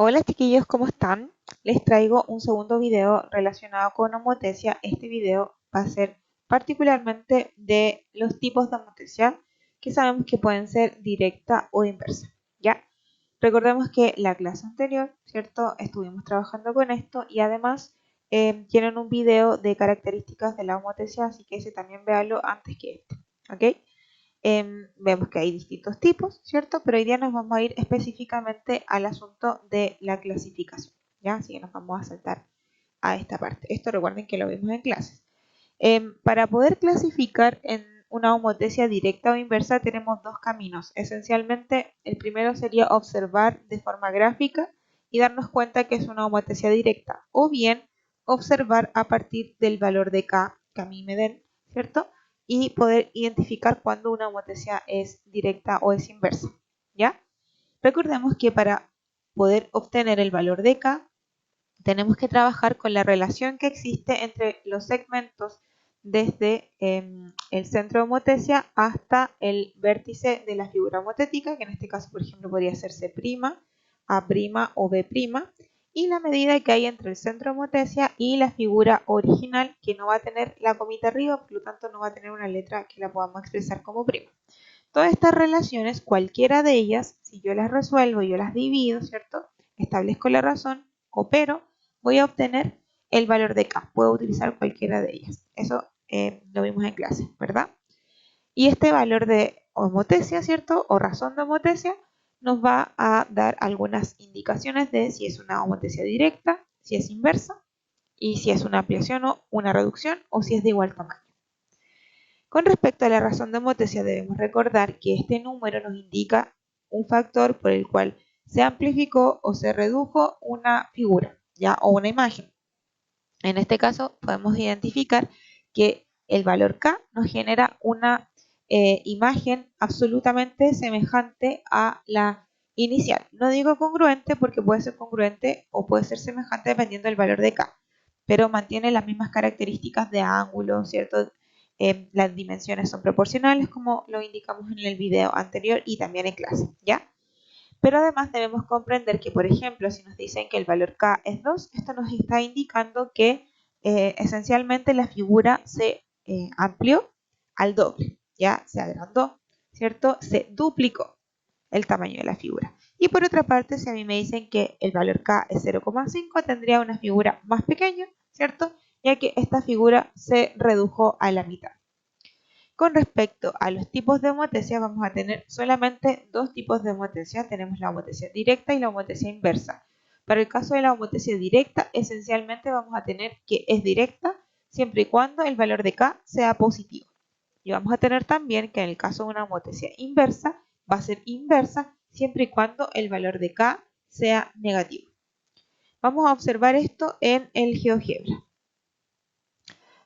Hola chiquillos, ¿cómo están? Les traigo un segundo video relacionado con homotesia. Este video va a ser particularmente de los tipos de homotesia que sabemos que pueden ser directa o inversa, ¿ya? Recordemos que la clase anterior, ¿cierto? Estuvimos trabajando con esto y además tienen un video de características de la homotesia, así que ese también véalo antes que este, ¿ok? Vemos que hay distintos tipos, ¿cierto? Pero hoy día nos vamos a ir específicamente al asunto de la clasificación, ¿ya? Así que nos vamos a saltar a esta parte. Esto recuerden que lo vimos en clases. Para poder clasificar en una homotesia directa o inversa tenemos dos caminos. Esencialmente, el primero sería observar de forma gráfica y darnos cuenta que es una homotesia directa, o bien observar a partir del valor de K que a mí me den, ¿cierto? Y poder identificar cuándo una homotesia es directa o es inversa, ¿ya? Recordemos que para poder obtener el valor de K tenemos que trabajar con la relación que existe entre los segmentos desde el centro de homotesia hasta el vértice de la figura homotética, que en este caso, por ejemplo, podría ser C', A' o B', y la medida que hay entre el centro de homotesia y la figura original, que no va a tener la comita arriba, por lo tanto no va a tener una letra que la podamos expresar como prima. Todas estas relaciones, cualquiera de ellas, si yo las resuelvo, yo las divido, ¿cierto? Establezco la razón, opero, voy a obtener el valor de K. Puedo utilizar cualquiera de ellas. Eso lo vimos en clase, ¿verdad? Y este valor de homotesia, ¿cierto? O razón de homotesia, nos va a dar algunas indicaciones de si es una homotesia directa, si es inversa, y si es una ampliación o una reducción, o si es de igual tamaño. Con respecto a la razón de homotesia, debemos recordar que este número nos indica un factor por el cual se amplificó o se redujo una figura, ¿ya? O una imagen. En este caso, podemos identificar que el valor K nos genera una imagen absolutamente semejante a la inicial. No digo congruente porque puede ser congruente o puede ser semejante dependiendo del valor de K, pero mantiene las mismas características de ángulo, ¿cierto? Las dimensiones son proporcionales como lo indicamos en el video anterior y también en clase, ¿ya? Pero además debemos comprender que, por ejemplo, si nos dicen que el valor K es 2, esto nos está indicando que esencialmente la figura se amplió al doble, ya se agrandó, ¿cierto? Se duplicó el tamaño de la figura. Y por otra parte, si a mí me dicen que el valor K es 0,5, tendría una figura más pequeña, ¿cierto? Ya que esta figura se redujo a la mitad. Con respecto a los tipos de homotesia, vamos a tener solamente dos tipos de homotesia. Tenemos la homotesia directa y la homotesia inversa. Para el caso de la homotesia directa, esencialmente vamos a tener que es directa siempre y cuando el valor de K sea positivo. Y vamos a tener también que en el caso de una homotesia inversa, va a ser inversa siempre y cuando el valor de K sea negativo. Vamos a observar esto en el GeoGebra.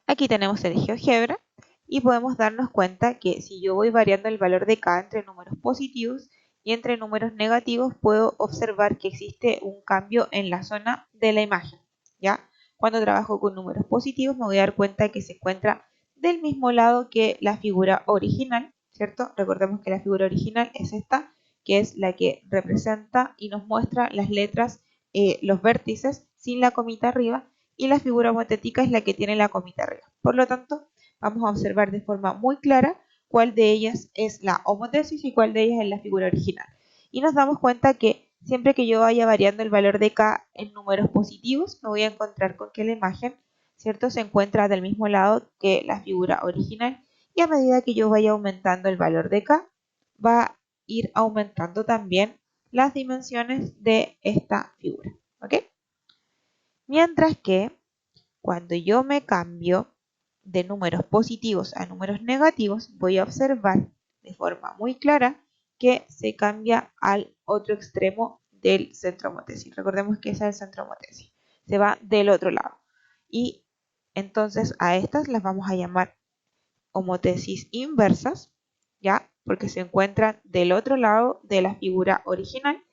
Aquí tenemos el GeoGebra y podemos darnos cuenta que si yo voy variando el valor de K entre números positivos y entre números negativos, puedo observar que existe un cambio en la zona de la imagen, ¿ya? Cuando trabajo con números positivos me voy a dar cuenta que se encuentra del mismo lado que la figura original, ¿cierto? Recordemos que la figura original es esta, que es la que representa y nos muestra las letras, los vértices sin la comita arriba, y la figura homotética es la que tiene la comita arriba. Por lo tanto, vamos a observar de forma muy clara cuál de ellas es la homotesis y cuál de ellas es la figura original. Y nos damos cuenta que siempre que yo vaya variando el valor de K en números positivos, me voy a encontrar con que la imagen, ¿cierto?, se encuentra del mismo lado que la figura original, y a medida que yo vaya aumentando el valor de K, va a ir aumentando también las dimensiones de esta figura, ¿ok? Mientras que cuando yo me cambio de números positivos a números negativos, voy a observar de forma muy clara que se cambia al otro extremo del centro homotesis. Recordemos que ese es el centro homotesis. Se va del otro lado. Y entonces a estas las vamos a llamar homotesis inversas, ¿ya? Porque se encuentran del otro lado de la figura original.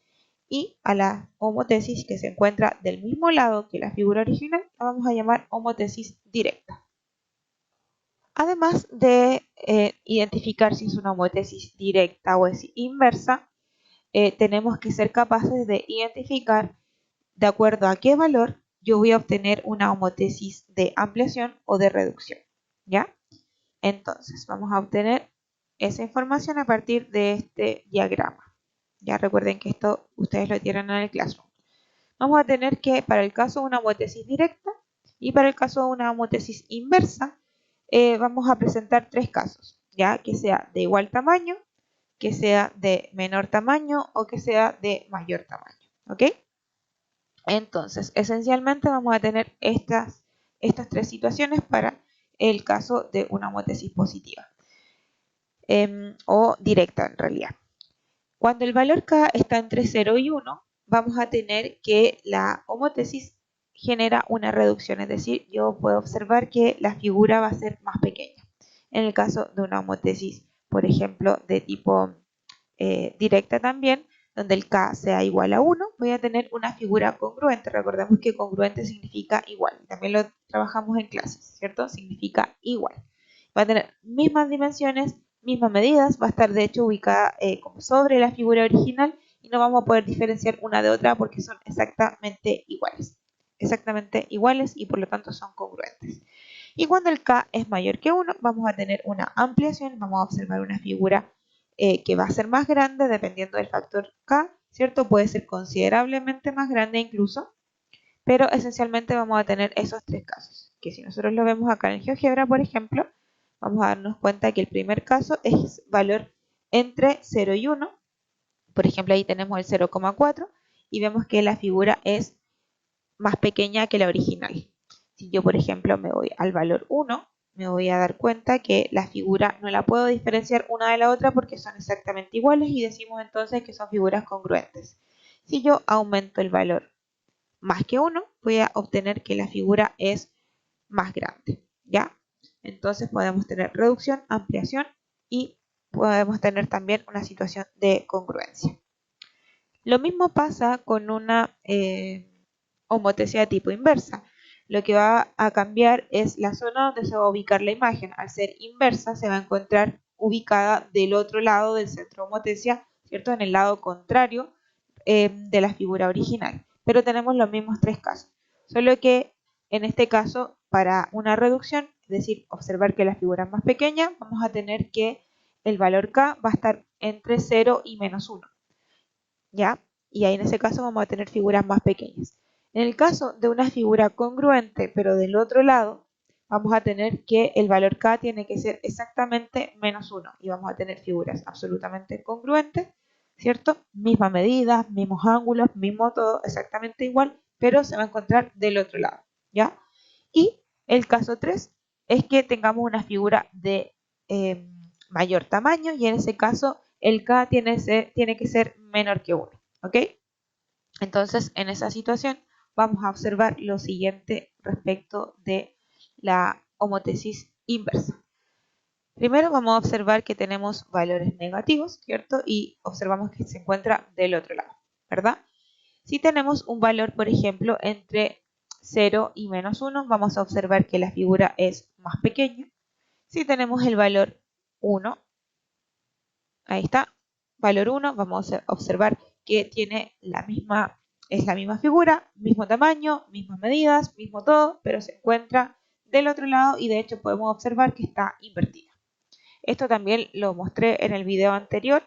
Y a la homotesis que se encuentra del mismo lado que la figura original la vamos a llamar homotesis directa. Además de identificar si es una homotesis directa o es inversa, tenemos que ser capaces de identificar de acuerdo a qué valor yo voy a obtener una homótesis de ampliación o de reducción, ¿ya? Entonces, vamos a obtener esa información a partir de este diagrama. Ya recuerden que esto ustedes lo tienen en el Classroom. Vamos a tener que, para el caso de una homótesis directa y para el caso de una homótesis inversa, vamos a presentar tres casos, ya que sea de igual tamaño, que sea de menor tamaño o que sea de mayor tamaño, ¿ok? Entonces, esencialmente vamos a tener estas tres situaciones para el caso de una homótesis positiva o directa en realidad. Cuando el valor K está entre 0 y 1, vamos a tener que la homótesis genera una reducción, es decir, yo puedo observar que la figura va a ser más pequeña. En el caso de una homótesis, por ejemplo, de tipo directa también, donde el K sea igual a 1, voy a tener una figura congruente. Recordemos que congruente significa igual. También lo trabajamos en clases, ¿cierto? Significa igual. Va a tener mismas dimensiones, mismas medidas, va a estar de hecho ubicada como sobre la figura original y no vamos a poder diferenciar una de otra porque son exactamente iguales. Exactamente iguales y por lo tanto son congruentes. Y cuando el K es mayor que 1, vamos a tener una ampliación, vamos a observar una figura que va a ser más grande dependiendo del factor K, ¿cierto? Puede ser considerablemente más grande incluso, pero esencialmente vamos a tener esos tres casos, que si nosotros lo vemos acá en GeoGebra, por ejemplo, vamos a darnos cuenta que el primer caso es valor entre 0 y 1, por ejemplo ahí tenemos el 0,4 y vemos que la figura es más pequeña que la original. Si yo, por ejemplo, me voy al valor 1, me voy a dar cuenta que la figura no la puedo diferenciar una de la otra porque son exactamente iguales y decimos entonces que son figuras congruentes. Si yo aumento el valor más que 1, voy a obtener que la figura es más grande, ¿ya? Entonces podemos tener reducción, ampliación y podemos tener también una situación de congruencia. Lo mismo pasa con una homótesis de tipo inversa. Lo que va a cambiar es la zona donde se va a ubicar la imagen. Al ser inversa se va a encontrar ubicada del otro lado del centro de homotesia, ¿cierto? En el lado contrario de la figura original. Pero tenemos los mismos tres casos. Solo que en este caso, para una reducción, es decir, observar que la figura es más pequeña, vamos a tener que el valor K va a estar entre 0 y menos 1. ¿Ya? Y ahí en ese caso vamos a tener figuras más pequeñas. En el caso de una figura congruente, pero del otro lado, vamos a tener que el valor K tiene que ser exactamente menos 1. Y vamos a tener figuras absolutamente congruentes, ¿cierto? Misma medida, mismos ángulos, mismo todo, exactamente igual, pero se va a encontrar del otro lado, ¿ya? Y el caso 3 es que tengamos una figura de mayor tamaño y en ese caso el K tiene que ser menor que 1, ¿ok? Entonces, en esa situación vamos a observar lo siguiente respecto de la homótesis inversa. Primero vamos a observar que tenemos valores negativos, ¿cierto? Y observamos que se encuentra del otro lado, ¿verdad? Si tenemos un valor, por ejemplo, entre 0 y menos 1, vamos a observar que la figura es más pequeña. Si tenemos el valor 1, ahí está, valor 1, vamos a observar que tiene es la misma figura, mismo tamaño, mismas medidas, mismo todo, pero se encuentra del otro lado y de hecho podemos observar que está invertida. Esto también lo mostré en el video anterior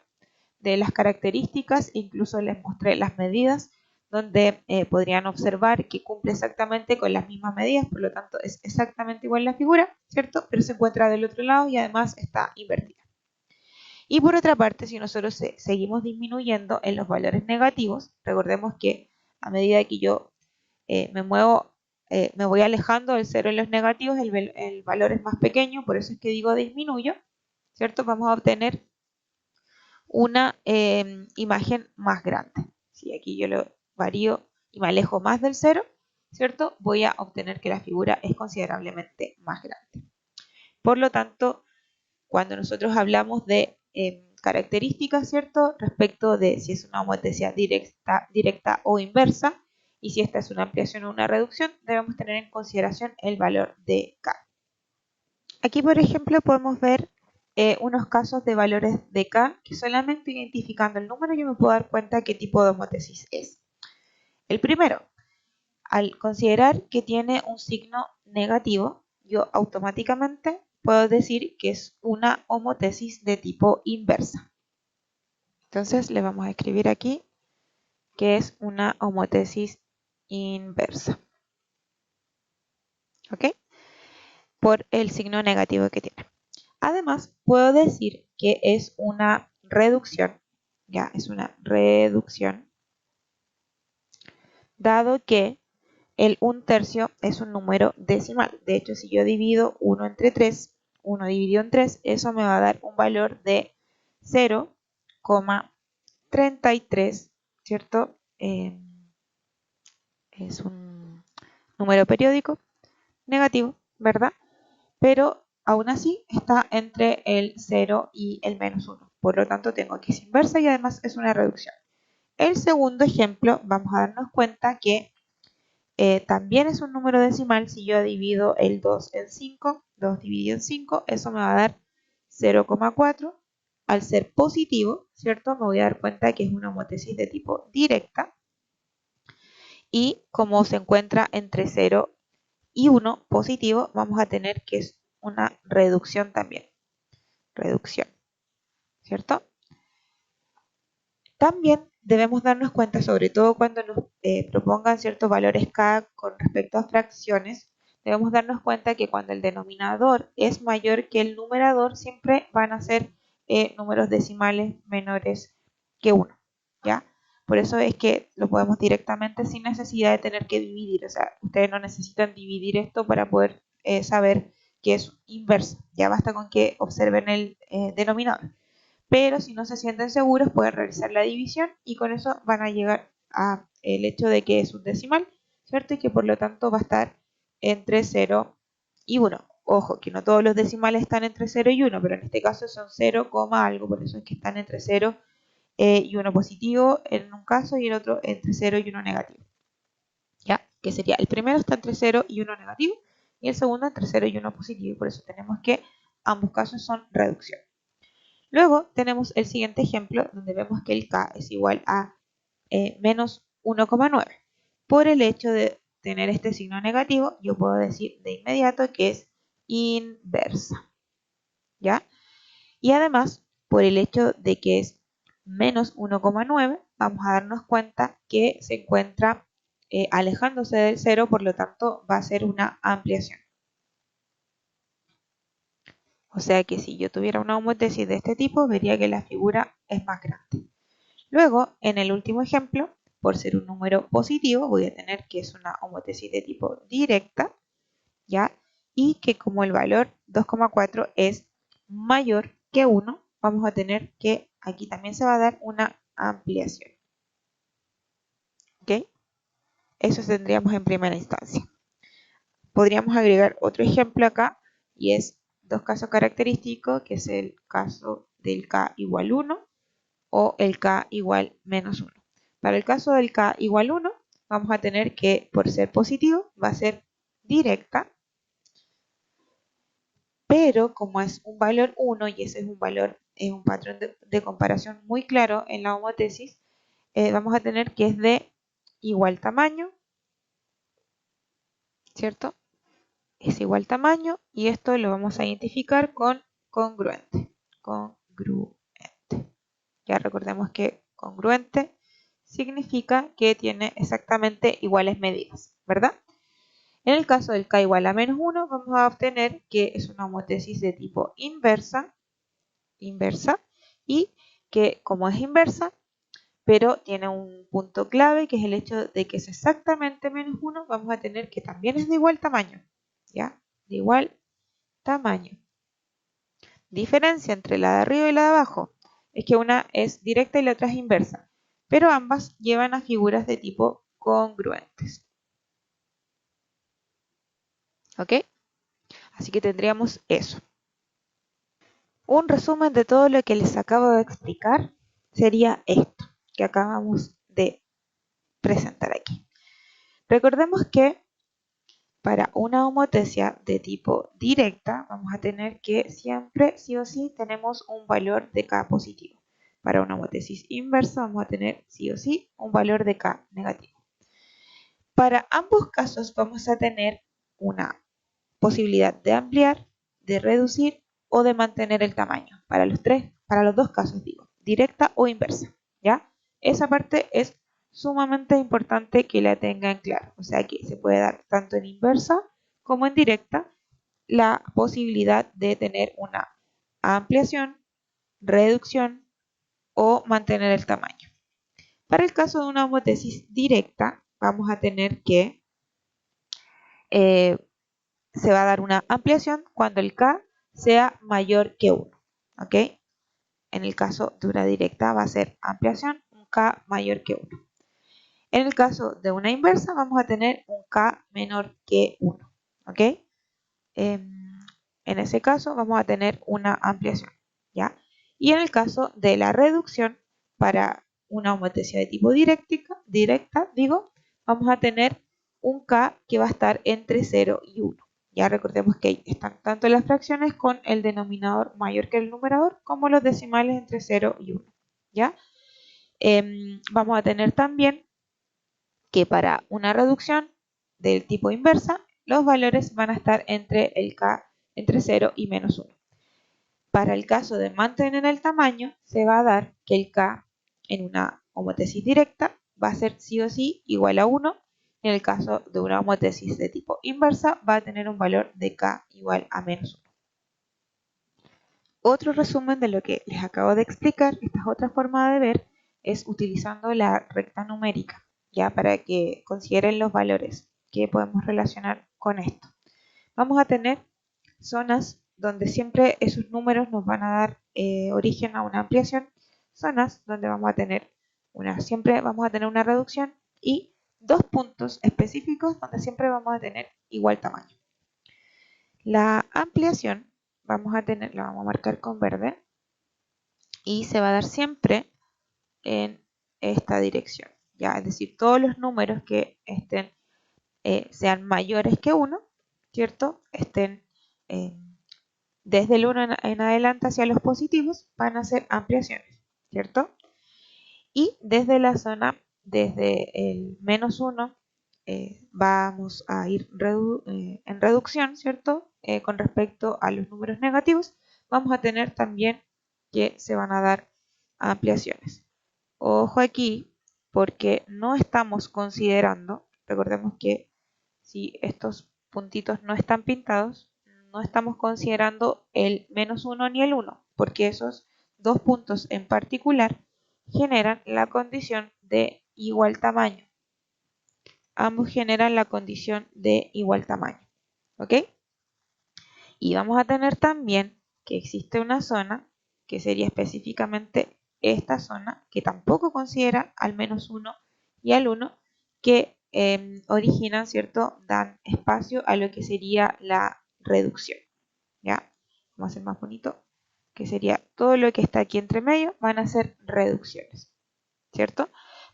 de las características, incluso les mostré las medidas, donde podrían observar que cumple exactamente con las mismas medidas, por lo tanto es exactamente igual la figura, ¿cierto? Pero se encuentra del otro lado y además está invertida. Y por otra parte, si nosotros seguimos disminuyendo en los valores negativos, recordemos que a medida que yo me voy alejando del cero en los negativos, el valor es más pequeño, por eso es que digo disminuyo, ¿cierto? Vamos a obtener una imagen más grande. Si aquí yo lo varío y me alejo más del cero, ¿cierto? Voy a obtener que la figura es considerablemente más grande. Por lo tanto, cuando nosotros hablamos de características, ¿cierto? Respecto de si es una homotesia directa o inversa, y si esta es una ampliación o una reducción, debemos tener en consideración el valor de K. Aquí, por ejemplo, podemos ver unos casos de valores de K que solamente identificando el número yo me puedo dar cuenta qué tipo de homótesis es. El primero, al considerar que tiene un signo negativo, yo automáticamente puedo decir que es una homotesis de tipo inversa. Entonces le vamos a escribir aquí que es una homotesis inversa. ¿Ok? Por el signo negativo que tiene. Además, puedo decir que es una reducción, ya es una reducción, dado que el 1/3 es un número decimal. De hecho, si yo divido 1 entre 3, 1 dividido en 3, eso me va a dar un valor de 0,33, ¿cierto? Es un número periódico negativo, ¿verdad? Pero aún así está entre el 0 y el -1. Por lo tanto, tengo que es inversa y además es una reducción. El segundo ejemplo, vamos a darnos cuenta que también es un número decimal. Si yo divido el 2 en 5, 2 dividido en 5, eso me va a dar 0,4. Al ser positivo, ¿cierto? Me voy a dar cuenta que es una homotesis de tipo directa. Y como se encuentra entre 0 y 1 positivo, vamos a tener que es una reducción también. Reducción, ¿cierto? También debemos darnos cuenta, sobre todo cuando nos propongan ciertos valores K con respecto a fracciones, debemos darnos cuenta que cuando el denominador es mayor que el numerador, siempre van a ser números decimales menores que 1, ¿ya? Por eso es que lo podemos directamente sin necesidad de tener que dividir. O sea, ustedes no necesitan dividir esto para poder saber que es inverso. Ya basta con que observen el denominador. Pero si no se sienten seguros, pueden realizar la división y con eso van a llegar a el hecho de que es un decimal, ¿cierto? Y que por lo tanto va a estar entre 0 y 1. Ojo, que no todos los decimales están entre 0 y 1, pero en este caso son 0, algo, por eso es que están entre 0 y 1 positivo en un caso y en otro entre 0 y 1 negativo. ¿Ya? Que sería, el primero está entre 0 y 1 negativo y el segundo entre 0 y 1 positivo. Por eso tenemos que ambos casos son reducción. Luego tenemos el siguiente ejemplo donde vemos que el K es igual a menos 1,9. Por el hecho de tener este signo negativo, yo puedo decir de inmediato que es inversa. ¿Ya? Y además, por el hecho de que es menos 1,9, vamos a darnos cuenta que se encuentra alejándose del 0, por lo tanto va a ser una ampliación. O sea que si yo tuviera una homotesis de este tipo, vería que la figura es más grande. Luego, en el último ejemplo, por ser un número positivo, voy a tener que es una homotesis de tipo directa, ¿ya? Y que como el valor 2,4 es mayor que 1, vamos a tener que aquí también se va a dar una ampliación. ¿Ok? Eso tendríamos en primera instancia. Podríamos agregar otro ejemplo acá y es dos casos característicos, que es el caso del K igual 1 o el K igual menos 1. Para el caso del K igual 1, vamos a tener que, por ser positivo, va a ser directa, pero como es un valor 1 y ese es un valor, es un patrón de comparación muy claro en la homotesis, vamos a tener que es de igual tamaño, ¿cierto? Es igual tamaño y esto lo vamos a identificar con congruente. Congruente. Ya recordemos que congruente significa que tiene exactamente iguales medidas, ¿verdad? En el caso del K igual a menos 1, vamos a obtener que es una homotesis de tipo inversa, y que como es inversa, pero tiene un punto clave que es el hecho de que es exactamente menos 1, vamos a tener que también es de igual tamaño, ¿ya? De igual tamaño. Diferencia entre la de arriba y la de abajo es que una es directa y la otra es inversa, pero ambas llevan a figuras de tipo congruentes. ¿Ok? Así que tendríamos eso. Un resumen de todo lo que les acabo de explicar sería esto que acabamos de presentar aquí. Recordemos que para una homotesia de tipo directa vamos a tener que siempre, sí o sí, tenemos un valor de K positivo. Para una homotesis inversa vamos a tener sí o sí un valor de K negativo. Para ambos casos vamos a tener una posibilidad de ampliar, de reducir o de mantener el tamaño. Para los dos casos digo, directa o inversa, ¿ya? Esa parte es sumamente importante que la tengan claro. O sea que se puede dar tanto en inversa como en directa la posibilidad de tener una ampliación, reducción o mantener el tamaño. Para el caso de una homótesis directa, vamos a tener que se va a dar una ampliación cuando el K sea mayor que 1. ¿Ok? En el caso de una directa va a ser ampliación, un K mayor que 1. En el caso de una inversa vamos a tener un K menor que 1. ¿Ok? En ese caso vamos a tener una ampliación. ¿Ya? Y en el caso de la reducción, para una homotesia de tipo directa, vamos a tener un K que va a estar entre 0 y 1. Ya recordemos que están tanto las fracciones con el denominador mayor que el numerador, como los decimales entre 0 y 1. ¿Ya? Vamos a tener también que para una reducción del tipo inversa, los valores van a estar entre el K entre 0 y menos 1. Para el caso de mantener el tamaño, se va a dar que el K en una homotesis directa va a ser sí o sí igual a 1. En el caso de una homotesis de tipo inversa, va a tener un valor de K igual a menos 1. Otro resumen de lo que les acabo de explicar, esta es otra forma de ver, es utilizando la recta numérica, ya para que consideren los valores que podemos relacionar con esto. Vamos a tener zonas donde siempre esos números nos van a dar origen a una ampliación, zonas donde siempre vamos a tener una reducción y dos puntos específicos donde siempre vamos a tener igual tamaño. La ampliación la vamos a marcar con verde y se va a dar siempre en esta dirección, ¿ya? Es decir, todos los números que sean mayores que 1, ¿cierto? Estén desde el 1 en adelante hacia los positivos, van a ser ampliaciones, ¿cierto? Y desde la zona, desde el menos 1, vamos a ir en reducción, ¿cierto? Con respecto a los números negativos, vamos a tener también que se van a dar ampliaciones. Ojo aquí, porque no estamos considerando, recordemos que si estos puntitos no están pintados, no estamos considerando el menos 1 ni el 1, porque esos dos puntos en particular generan la condición de igual tamaño. Ambos generan la condición de igual tamaño. ¿Ok? Y vamos a tener también que existe una zona, que sería específicamente esta zona, que tampoco considera al menos 1 y al 1, que originan, ¿cierto? Dan espacio a lo que sería la reducción. ¿Ya? Vamos a hacer más bonito, que sería todo lo que está aquí entre medio, van a ser reducciones, ¿cierto?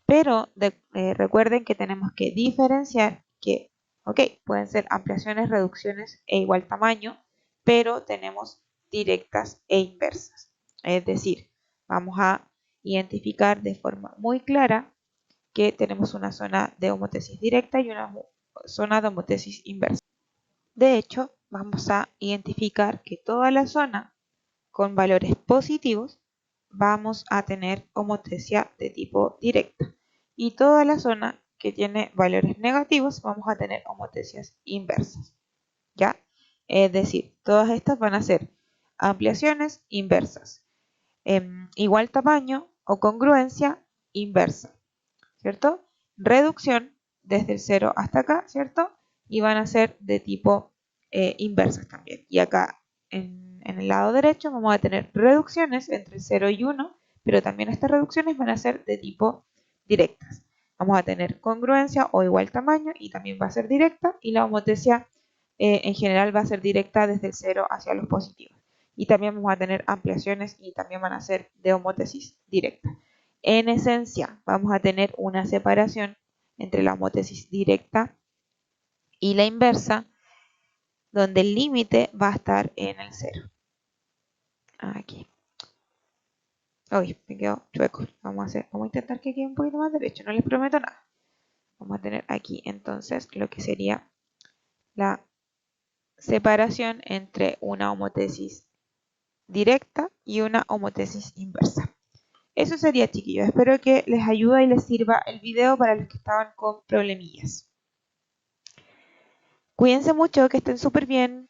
Pero recuerden que tenemos que diferenciar que, ok, pueden ser ampliaciones, reducciones e igual tamaño, pero tenemos directas e inversas. Es decir, vamos a identificar de forma muy clara que tenemos una zona de homotesis directa y una zona de homotesis inversa. De hecho, vamos a identificar que toda la zona con valores positivos vamos a tener homotesia de tipo directa y toda la zona que tiene valores negativos vamos a tener homotesias inversas. ¿Ya? Es decir, todas estas van a ser ampliaciones inversas, igual tamaño o congruencia inversa, ¿cierto? Reducción desde el 0 hasta acá, ¿cierto? Y van a ser de tipo inversas también. Y acá en el lado derecho vamos a tener reducciones entre 0 y 1, pero también estas reducciones van a ser de tipo directas. Vamos a tener congruencia o igual tamaño y también va a ser directa, y la homotesia en general va a ser directa desde el 0 hacia los positivos. Y también vamos a tener ampliaciones y también van a ser de homotesis directa. En esencia, vamos a tener una separación entre la homotesis directa y la inversa, donde el límite va a estar en el 0. Aquí. Uy, me quedó chueco. Vamos a intentar que quede un poquito más derecho, no les prometo nada. Vamos a tener aquí entonces lo que sería la separación entre una homotesis directa y una homotesis inversa. Eso sería, chiquillos. Espero que les ayude y les sirva el video para los que estaban con problemillas. Cuídense mucho, que estén súper bien.